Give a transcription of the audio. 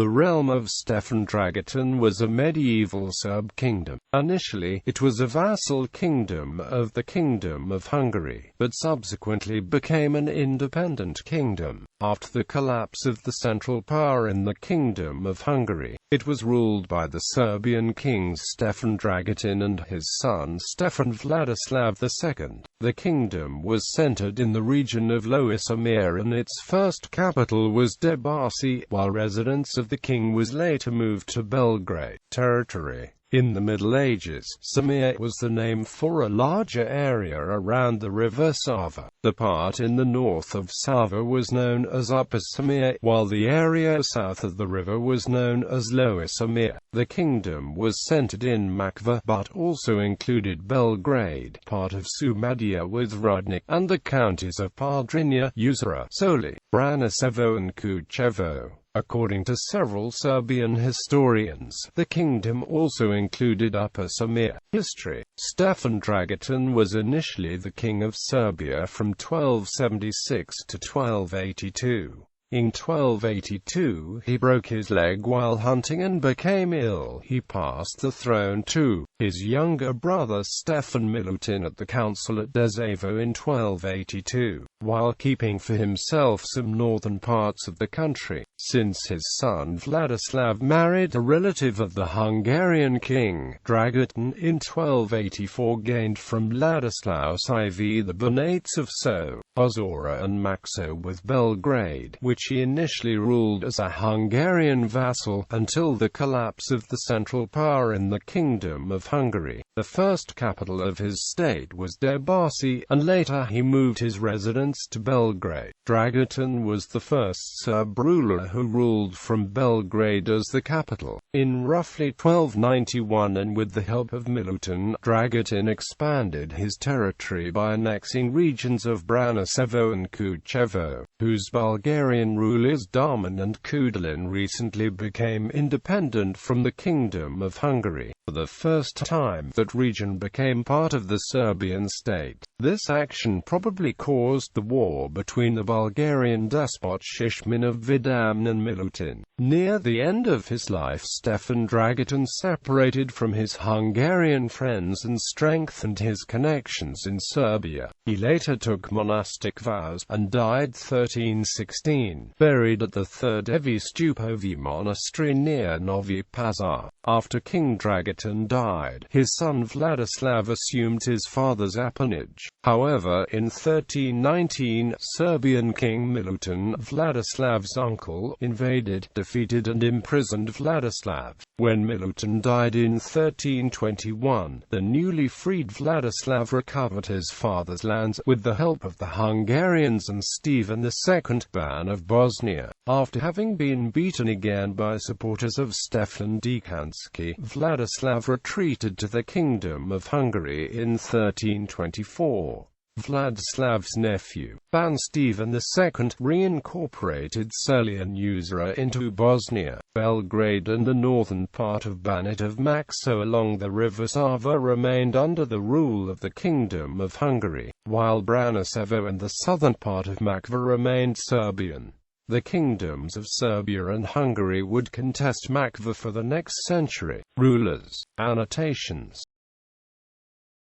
The realm of Stefan Dragutin was a medieval Serb kingdom. Initially, it was a vassal kingdom of the Kingdom of Hungary, but subsequently became an independent kingdom. After the collapse of the central power in the Kingdom of Hungary, it was ruled by the Serbian kings Stefan Dragutin and his son Stefan Vladislav II. The kingdom was centered in the region of Lower Syrmia and its first capital was Debrc, while residence of the king was later moved to Belgrade territory. In the Middle Ages, Syrmia was the name for a larger area around the river Sava. The part in the north of Sava was known as Upper Syrmia, while the area south of the river was known as Lower Syrmia. The kingdom was centered in Makva, but also included Belgrade, part of Šumadija with Rudnik, and the counties of Podrinja, Usera, Soli, Braničevo and Kučevo. According to several Serbian historians, the kingdom also included Upper Syrmia. History. Stefan Dragutin was initially the king of Serbia from 1276 to 1282. In 1282, he broke his leg while hunting and became ill. He passed the throne to his younger brother Stefan Milutin at the council at Deževo in 1282, while keeping for himself some northern parts of the country. Since his son Vladislav married a relative of the Hungarian king, Dragutin in 1284 gained from Ladislaus IV the Banates of So, Ozora and Maxo with Belgrade, which he initially ruled as a Hungarian vassal, until the collapse of the central power in the Kingdom of Hungary. The first capital of his state was Debrc, and later he moved his residence to Belgrade. Dragutin was the first Serb ruler who ruled from Belgrade as the capital. In roughly 1291 and with the help of Milutin, Dragutin expanded his territory by annexing regions of Braničevo and Kučevo, whose Bulgarian rulers Darman and Kudalin recently became independent from the Kingdom of Hungary. For the first time, that region became part of the Serbian state. This action probably caused the war between the Bulgarian despot Shishman of Vidam and Milutin. Near the end of his life, Stefan Dragutin separated from his Hungarian friends and strengthened his connections in Serbia. He later took monastic vows, and died 1316, buried at the Third Evi Stupovi monastery near Novi Pazar. After King Dragutin died, his son Vladislav assumed his father's appanage. However, in 1319, Serbian King Milutin, Vladislav's uncle, invaded, defeated and imprisoned Vladislav. When Milutin died in 1321, the newly freed Vladislav recovered his father's lands, with the help of the Hungarians and Stephen II, Ban of Bosnia. After having been beaten again by supporters of Stefan Dekanski, Vladislav retreated to the Kingdom of Hungary in 1324. Vladislav's nephew, Ban Stephen II, reincorporated Soli and Usera into Bosnia. Belgrade and the northern part of Banat of Maxo along the river Sava remained under the rule of the Kingdom of Hungary, while Braničevo and the southern part of Makva remained Serbian. The kingdoms of Serbia and Hungary would contest Makva for the next century. Rulers. Annotations.